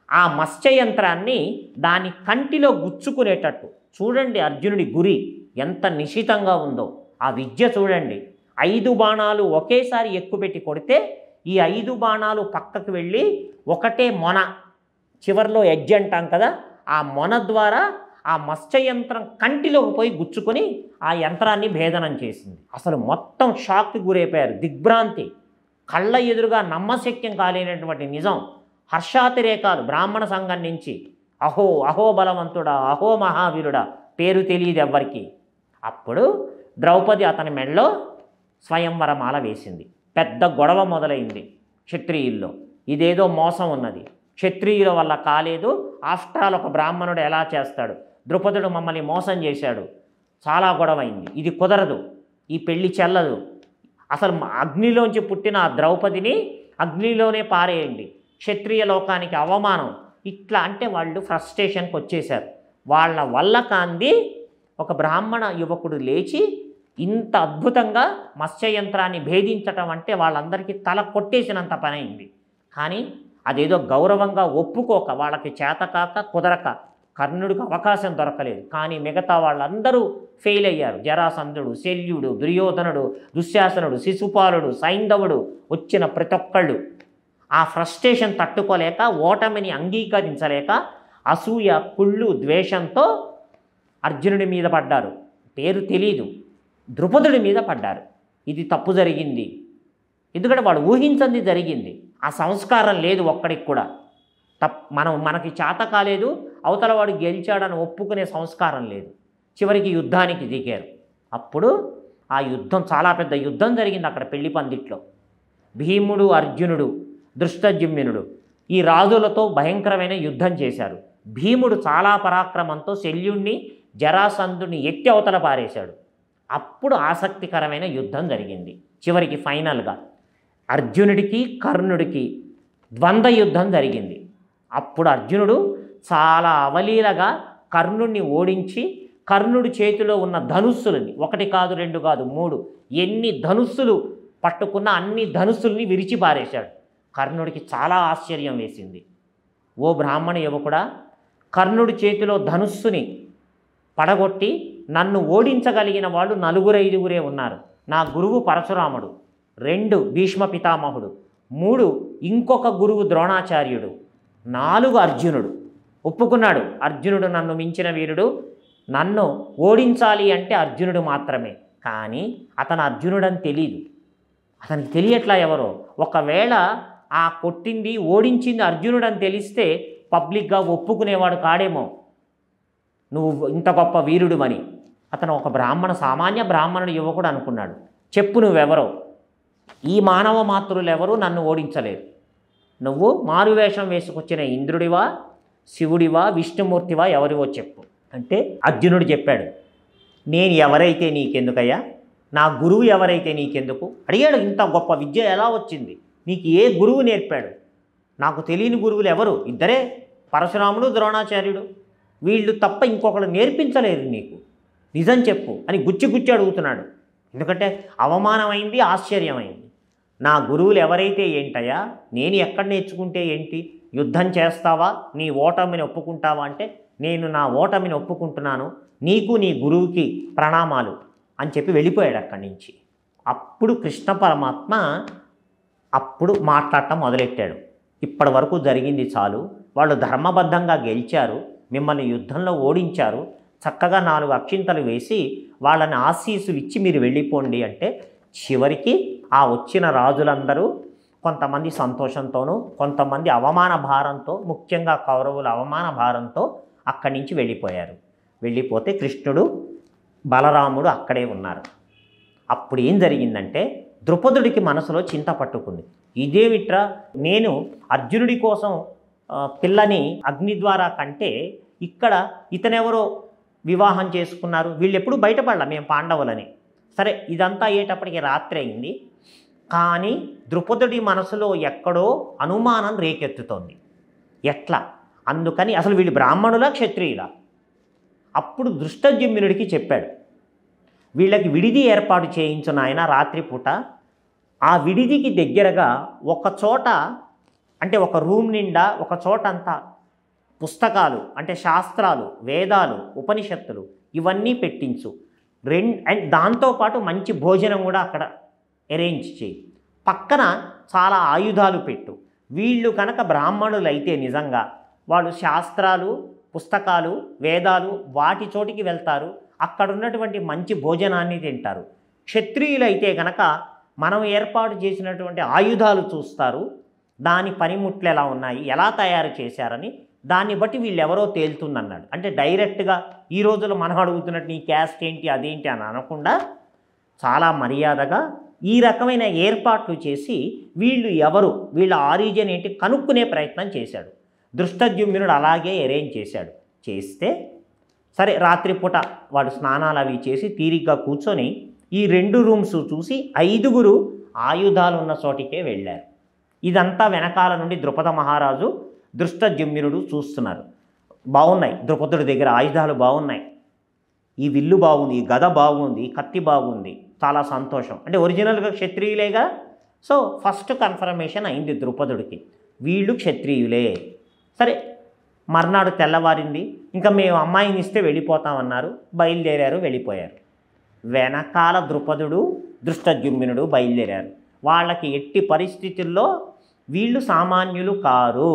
ఆ మత్స్యయంత్రాన్ని దాని కంటిలో గుచ్చుకునేటట్టు. చూడండి అర్జునుడి గురి ఎంత నిశితంగా ఉందో, ఆ విద్య చూడండి. 5 బాణాలు ఒకేసారి ఎక్కుపెట్టి కొడితే ఈ 5 బాణాలు పక్కకు వెళ్ళి ఒకటే మొన, చివర్లో ఎడ్జ్ అంటాం కదా, ఆ మొన ద్వారా ఆ మత్స్యయంత్రం కంటిలోకి పోయి గుచ్చుకొని ఆ యంత్రాన్ని భేదనం చేసింది. అసలు మొత్తం షాక్కి గురైపోయారు, దిగ్భ్రాంతి, కళ్ళ ఎదురుగా నమ్మశక్యం కాలేనటువంటి నిజం. హర్షాతిరేకాలు బ్రాహ్మణ సంఘం నుంచి, అహో అహో బలవంతుడా, అహో మహావీరుడా, పేరు తెలియదు ఎవ్వరికి. అప్పుడు ద్రౌపది అతని మెడలో స్వయంవరమాల వేసింది. పెద్ద గొడవ మొదలైంది క్షత్రియుల్లో. ఇదేదో మోసం ఉన్నది, క్షత్రియుల వల్ల కాలేదు, ఆఫ్టర్ ఆల్ ఒక బ్రాహ్మణుడు ఎలా చేస్తాడు, ద్రుపదుడు మమ్మల్ని మోసం చేశాడు, చాలా గొడవ అయింది, ఇది కుదరదు, ఈ పెళ్ళి చెల్లదు, అసలు అగ్నిలోంచి పుట్టిన ఆ ద్రౌపదిని అగ్నిలోనే పారేయండి, క్షత్రియ లోకానికి అవమానం. ఇట్లా అంటే వాళ్ళు ఫ్రస్ట్రేషన్కి వచ్చేశారు. వాళ్ళ వల్ల కాంది ఒక బ్రాహ్మణ యువకుడు లేచి ఇంత అద్భుతంగా మత్స్యయంత్రాన్ని భేదించటం అంటే వాళ్ళందరికీ తల కొట్టేసినంత పని అయింది. కానీ అదేదో గౌరవంగా ఒప్పుకోక, వాళ్ళకి చేతకాక కుదరక కర్ణుడికి అవకాశం దొరకలేదు. కానీ మిగతా వాళ్ళందరూ ఫెయిల్ అయ్యారు. జరాసంధుడు, శల్యుడు, దుర్యోధనుడు, దుశ్శాసనుడు, శిశుపాలుడు, సైంధవుడు, వచ్చిన ప్రతి ఒక్కళ్ళు ఆ ఫ్రస్ట్రేషన్ తట్టుకోలేక, ఓటమిని అంగీకరించలేక అసూయ, కుళ్ళు, ద్వేషంతో అర్జునుడి మీద పడ్డారు. పేరు తెలీదు, ద్రుపదుడి మీద పడ్డారు. ఇది తప్పు జరిగింది, ఎందుకంటే వాడు ఊహించింది జరిగింది. ఆ సంస్కారం లేదు ఒక్కడికి కూడా. మనకి చేత కాలేదు, అవతల వాడు గెలిచాడని ఒప్పుకునే సంస్కారం లేదు. చివరికి యుద్ధానికి దిగారు. అప్పుడు ఆ యుద్ధం, చాలా పెద్ద యుద్ధం జరిగింది అక్కడ పెళ్లి పందిట్లో. భీముడు, అర్జునుడు, దృష్టద్యుమ్నుడు ఈ రాజులతో భయంకరమైన యుద్ధం చేశారు. భీముడు చాలా పరాక్రమంతో శల్యుణ్ణి, జరాసంధుని ఎత్తి అవతల పారేశాడు. అప్పుడు ఆసక్తికరమైన యుద్ధం జరిగింది. చివరికి ఫైనల్గా అర్జునుడికి కర్ణుడికి ద్వంద్వ యుద్ధం జరిగింది. అప్పుడు అర్జునుడు చాలా అవలీలగా కర్ణుడిని ఓడించి, కర్ణుడి చేతిలో ఉన్న ధనుస్సులని, 1 కాదు 2 కాదు 3, ఎన్ని ధనుస్సులు పట్టుకున్న అన్ని ధనుస్సుల్ని విరిచి పారేశాడు. కర్ణుడికి చాలా ఆశ్చర్యం వేసింది. ఓ బ్రాహ్మణ యువకుడా, కర్ణుడి చేతిలో ధనుస్సుని పడగొట్టి నన్ను ఓడించగలిగిన వాళ్ళు 4-5 ఉన్నారు. నా గురువు పరశురాముడు, 2 భీష్మ పితామహుడు, 3 ఇంకొక గురువు ద్రోణాచార్యుడు, 4 అర్జునుడు. ఒప్పుకున్నాడు, అర్జునుడు నన్ను మించిన వీరుడు, నన్ను ఓడించాలి అంటే అర్జునుడు మాత్రమే. కానీ అతను అర్జునుడని తెలియదు, అతనికి తెలియట్లా ఎవరో. ఒకవేళ ఆ కొట్టింది ఓడించింది అర్జునుడని తెలిస్తే పబ్లిక్గా ఒప్పుకునేవాడు కాడేమో, నువ్వు ఇంత గొప్ప వీరుడు అని. అతను ఒక సామాన్య బ్రాహ్మణుడు యువకుడు అనుకున్నాడు. చెప్పు నువ్వెవరో, ఈ మానవ మాతృలు ఎవరు నన్ను ఓడించలేరు. నువ్వు మారువేషం వేసుకొచ్చిన ఇంద్రుడివా, శివుడివా, విష్ణుమూర్తివా, ఎవరివో చెప్పు అంటే అర్జునుడు చెప్పాడు, నేను ఎవరైతే నీకెందుకయ్యా, నా గురువు ఎవరైతే నీకెందుకు అడిగాడు. ఇంత గొప్ప విద్య ఎలా వచ్చింది నీకు, ఏ గురువు నేర్పాడు? నాకు తెలియని గురువులు ఎవరు? ఇద్దరే, పరశురాముడు, ద్రోణాచార్యుడు. వీళ్ళు తప్ప ఇంకొకరు నేర్పించలేదు నీకు, నిజం చెప్పు అని గుచ్చి గుచ్చి అడుగుతున్నాడు. ఎందుకంటే అవమానమైంది, ఆశ్చర్యమైంది. నా గురువులు ఎవరైతే ఏంటయ్యా, నేను ఎక్కడ నేర్చుకుంటే ఏంటి, యుద్ధం చేస్తావా, నీ ఓటమిని ఒప్పుకుంటావా అంటే నేను నా ఓటమిని ఒప్పుకుంటున్నాను, నీకు నీ గురువుకి ప్రణామాలు అని చెప్పి వెళ్ళిపోయాడు అక్కడి నుంచి. అప్పుడు కృష్ణ పరమాత్మ అప్పుడు మాట్లాడటం మొదలెట్టాడు. ఇప్పటి వరకు జరిగింది చాలు, వాళ్ళు ధర్మబద్ధంగా గెలిచారు, మిమ్మల్ని యుద్ధంలో ఓడించారు, చక్కగా 4 అక్షింతలు వేసి వాళ్ళని ఆశీస్సులు ఇచ్చి మీరు వెళ్ళిపోండి అంటే చివరికి ఆ వచ్చిన రాజులందరూ కొంతమంది సంతోషంతోనూ, కొంతమంది అవమాన భారంతో, ముఖ్యంగా కౌరవుల అవమాన భారంతో అక్కడి నుంచి వెళ్ళిపోయారు. వెళ్ళిపోతే కృష్ణుడు, బలరాముడు అక్కడే ఉన్నారు. అప్పుడు ఏం జరిగిందంటే ద్రుపదుడికి మనసులో చింత పట్టుకుంది. ఇదేమిట్రా, నేను అర్జునుడి కోసం పిల్లని అగ్ని ద్వారా కంటే ఇక్కడ ఇతనెవరో వివాహం చేసుకున్నారు, వీళ్ళు ఎప్పుడు బయటపడలా మేము పాండవులని. సరే, ఇదంతా అయ్యేటప్పటికి రాత్రి అయింది. కానీ ద్రుపదుడి మనసులో ఎక్కడో అనుమానం రేకెత్తుతోంది. ఎట్లా, అందుకని అసలు వీళ్ళు బ్రాహ్మణులా క్షత్రియులా? అప్పుడు దృష్టద్యుమ్నుడికి చెప్పాడు, వీళ్ళకి విడిది ఏర్పాటు చేయించు నాయన రాత్రిపూట. ఆ విడిదికి దగ్గరగా ఒక చోట, అంటే ఒక రూమ్ నిండా ఒక చోట అంతా పుస్తకాలు, అంటే శాస్త్రాలు, వేదాలు, ఉపనిషత్తులు ఇవన్నీ పెట్టించు. అండ్ దాంతోపాటు మంచి భోజనం కూడా అక్కడ అరేంజ్ చేయి. పక్కన చాలా ఆయుధాలు పెట్టు. వీళ్ళు కనుక బ్రాహ్మణులైతే నిజంగా వాళ్ళు శాస్త్రాలు, పుస్తకాలు, వేదాలు వాటి చోటికి వెళ్తారు, అక్కడ ఉన్నటువంటి మంచి భోజనాన్ని తింటారు. క్షత్రియులైతే కనుక మనం ఏర్పాటు చేసినటువంటి ఆయుధాలు చూస్తారు, దాని పనిముట్లు ఎలా ఉన్నాయి, ఎలా తయారు చేశారని, దాన్ని బట్టి వీళ్ళెవరో తేలుతుందన్నాడు. అంటే డైరెక్ట్గా ఈ రోజుల్లో మనం అడుగుతున్నట్టు నీ క్యాస్ట్ ఏంటి అదేంటి అని అనకుండా చాలా మర్యాదగా ఈ రకమైన ఏర్పాట్లు చేసి వీళ్ళు ఎవరు, వీళ్ళ ఆరిజిన్ ఏంటి కనుక్కునే ప్రయత్నం చేశాడు. దృష్టద్యుమ్నుడు అలాగే అరేంజ్ చేశాడు. చేస్తే సరే, రాత్రిపూట వాడు స్నానాలు అవి చేసి తీరిగ్గా కూర్చొని ఈ 2 రూమ్స్ చూసి 5గురు ఆయుధాలు ఉన్న చోటికే వెళ్ళారు. ఇదంతా వెనకాల నుండి ద్రుపద మహారాజు, దృష్టద్యుమ్నుడు చూస్తున్నారు. బాగున్నాయి, ద్రుపదుడి దగ్గర ఆయుధాలు బాగున్నాయి, ఈ విల్లు బాగుంది, ఈ గద బాగుంది, ఈ కత్తి బాగుంది, చాలా సంతోషం. అంటే ఒరిజినల్గా క్షత్రియులేగా. సో ఫస్ట్ కన్ఫర్మేషన్ అయింది ద్రుపదుడికి, వీళ్ళు క్షత్రియులే. సరే, మర్నాడు తెల్లవారింది. ఇంకా మేము అమ్మాయిని ఇస్తే వెళ్ళిపోతామన్నారు, బయలుదేరారు, వెళ్ళిపోయారు. వెనకాల ద్రుపదుడు, దృష్టద్యుమ్నుడు బయలుదేరారు. వాళ్ళకి ఎట్టి పరిస్థితుల్లో వీళ్ళు సామాన్యులు కారు.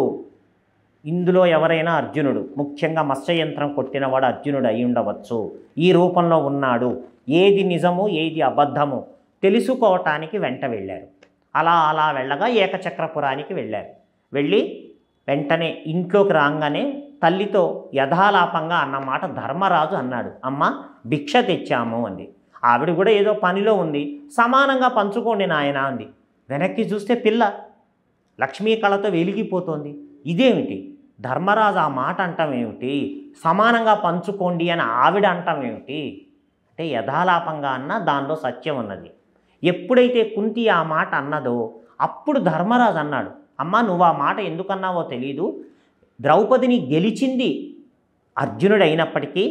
ఇందులో ఎవరైనా అర్జునుడు, ముఖ్యంగా మత్స్యయంత్రం కొట్టినవాడు అర్జునుడు అయి ఉండవచ్చు, ఈ రూపంలో ఉన్నాడు, ఏది నిజము ఏది అబద్ధము తెలుసుకోవటానికి వెంట వెళ్ళారు. అలా వెళ్ళగా ఏకచక్రపురానికి వెళ్ళారు. వెళ్ళి వెంటనే ఇంట్లోకి రాగానే తల్లితో యథాలాపంగా అన్నమాట ధర్మరాజు అన్నాడు, అమ్మ భిక్ష తెచ్చాము అంది. ఆవిడ కూడా ఏదో పనిలో ఉంది, సమానంగా పంచుకోండి నాయన అంది. వెనక్కి చూస్తే పిల్ల లక్ష్మీ కళతో వెలిగిపోతోంది. ఇదేమిటి, ధర్మరాజు ఆ మాట అంటాం ఏమిటి, సమానంగా పంచుకోండి అని ఆవిడ అంటాం ఏమిటి అంటే యథాలాపంగా అన్న దానిలో సత్యం ఉన్నది. ఎప్పుడైతే కుంతి ఆ మాట అన్నదో అప్పుడు ధర్మరాజు అన్నాడు, అమ్మ నువ్వు ఆ మాట ఎందుకన్నావో తెలీదు, ద్రౌపదిని గెలిచింది అర్జునుడు అయినప్పటికీ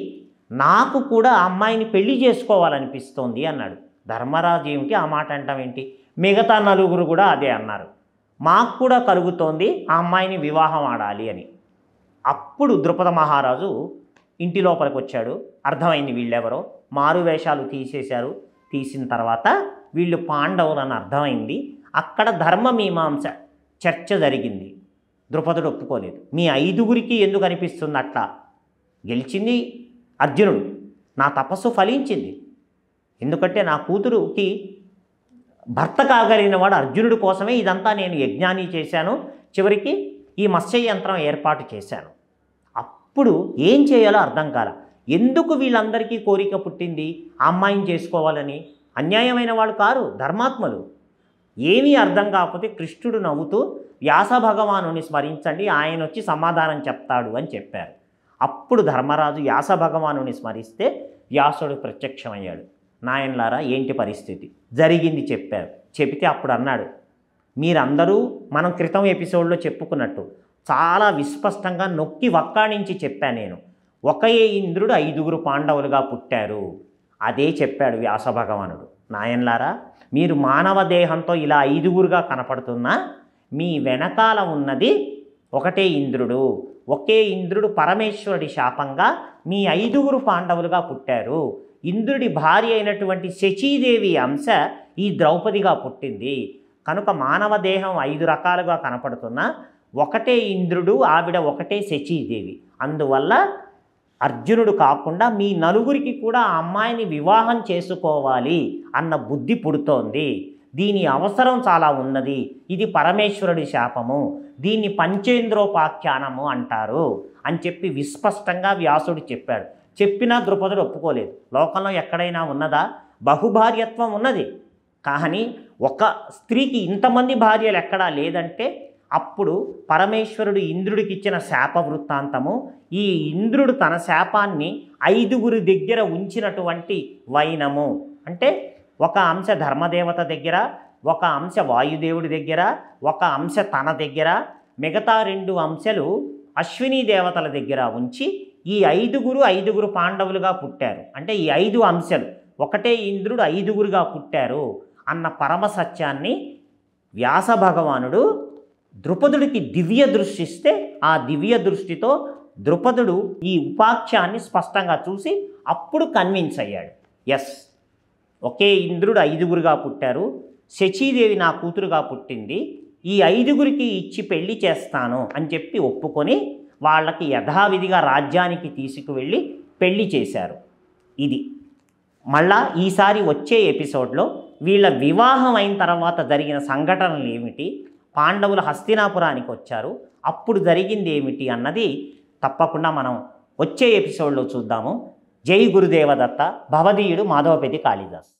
నాకు కూడా ఆ అమ్మాయిని పెళ్లి చేసుకోవాలనిపిస్తోంది అన్నాడు. ధర్మరాజు ఏమిటి ఆ మాట అంటాం ఏంటి, మిగతా 4 కూడా అదే అన్నారు, మాకు కూడా కలుగుతోంది ఆ అమ్మాయిని వివాహం ఆడాలి అని. అప్పుడు ద్రుపద మహారాజు ఇంటి లోపలికి వచ్చాడు. అర్థమైంది వీళ్ళెవరో, మారు వేషాలు తీసేశారు. తీసిన తర్వాత వీళ్ళు పాండవులు అని అర్థమైంది. అక్కడ ధర్మమీమాంస చర్చ జరిగింది. ద్రుపదుడు ఒప్పుకోలేదు. మీ 5గురికి ఎందుకు అనిపిస్తుంది అట్లా? గెలిచింది అర్జునుడు, నా తపస్సు ఫలించింది. ఎందుకంటే నా కూతురుకి భర్త కాగలిగిన వాడు అర్జునుడి కోసమే ఇదంతా నేను యజ్ఞాన్ని చేశాను, చివరికి ఈ మత్స్య యంత్రం ఏర్పాటు చేశాను. అప్పుడు ఏం చేయాలో అర్థం కాల. ఎందుకు వీళ్ళందరికీ కోరిక పుట్టింది ఆ అమ్మాయిని చేసుకోవాలని? అన్యాయమైన వాళ్ళు కారు, ధర్మాత్మలు. ఏమీ అర్థం కాకపోతే కృష్ణుడు నవ్వుతూ వ్యాస భగవానుని స్మరించండి, ఆయన వచ్చి సమాధానం చెప్తాడు అని చెప్పారు. అప్పుడు ధర్మరాజు వ్యాస భగవానుని స్మరిస్తే వ్యాసుడు ప్రత్యక్షమయ్యాడు. నాయనలారా ఏంటి పరిస్థితి జరిగింది చెప్పారు. చెబితే అప్పుడు అన్నాడు, మీరందరూ మనం క్రితం ఎపిసోడ్లో చెప్పుకున్నట్టు చాలా విస్పష్టంగా నొక్కి వక్కాణించి చెప్పాను నేను. ఒకే ఇంద్రుడు 5గురు పాండవులుగా పుట్టారు. అదే చెప్పాడు వ్యాస భగవానుడు. నాయనలారా మీరు మానవ దేహంతో ఇలా 5గురుగా కనపడుతున్నా మీ వెనకాల ఉన్నది ఒకటే ఇంద్రుడు. ఒకే ఇంద్రుడు పరమేశ్వరుడి శాపంగా మీ 5గురు పాండవులుగా పుట్టారు. ఇంద్రుడి భార్య అయినటువంటి శచీదేవి అంశ ఈ ద్రౌపదిగా పుట్టింది. కనుక మానవ దేహం 5 రకాలుగా కనపడుతున్నా ఒకటే ఇంద్రుడు, ఆవిడ ఒకటే శచీదేవి. అందువల్ల అర్జునుడు కాకుండా మీ 4గురికి కూడా ఆ అమ్మాయిని వివాహం చేసుకోవాలి అన్న బుద్ధి పుడుతోంది. దీని అవసరం చాలా ఉన్నది. ఇది పరమేశ్వరుడి శాపము, దీన్ని పంచేంద్రోపాఖ్యానము అంటారు అని చెప్పి విస్పష్టంగా వ్యాసుడు చెప్పాడు. చెప్పినా ద్రుపదుడు ఒప్పుకోలేదు. లోకంలో ఎక్కడైనా ఉన్నదా? బహుభార్యత్వం ఉన్నది, కానీ ఒక స్త్రీకి ఇంతమంది భార్యలు ఎక్కడా లేదంటే అప్పుడు పరమేశ్వరుడు ఇంద్రుడికి ఇచ్చిన శాప వృత్తాంతము, ఈ ఇంద్రుడు తన శాపాన్ని 5గురి దగ్గర ఉంచినటువంటి వైనము. అంటే ఒక అంశ ధర్మదేవత దగ్గర, ఒక అంశ వాయుదేవుడి దగ్గర, ఒక అంశ తన దగ్గర, మిగతా 2 అంశాలు అశ్విని దేవతల దగ్గర ఉంచి ఈ 5గురు పాండవులుగా పుట్టారు. అంటే ఈ 5 అంశాలు ఒకటే ఇంద్రుడు 5గురుగా పుట్టారు అన్న పరమ సత్యాన్ని వ్యాస భగవానుడు ద్రుపదుడికి దివ్య దృష్టి ఇస్తే ఆ దివ్య దృష్టితో ద్రుపదుడు ఈ ఉపాఖ్యాన్ని స్పష్టంగా చూసి అప్పుడు కన్విన్స్ అయ్యాడు. ఎస్, ఒకే ఇంద్రుడు 5గురుగా పుట్టారు, శచీదేవి నా కూతురుగా పుట్టింది, ఈ 5గురికి ఇచ్చి పెళ్లి చేస్తాను అని చెప్పి ఒప్పుకొని వాళ్ళకి యథావిధిగా రాజ్యానికి తీసుకువెళ్ళి పెళ్లి చేశారు. ఇది మళ్ళా ఈసారి వచ్చే ఎపిసోడ్లో వీళ్ళ వివాహం అయిన తర్వాత జరిగిన సంఘటనలు ఏమిటి, పాండవులు హస్తినాపురానికి వచ్చారు అప్పుడు జరిగింది ఏమిటి అన్నది తప్పకుండా మనం వచ్చే ఎపిసోడ్లో చూద్దాము. జై గురుదేవదత్త. భవదీయుడు మాధవపతి కాళిదాస్.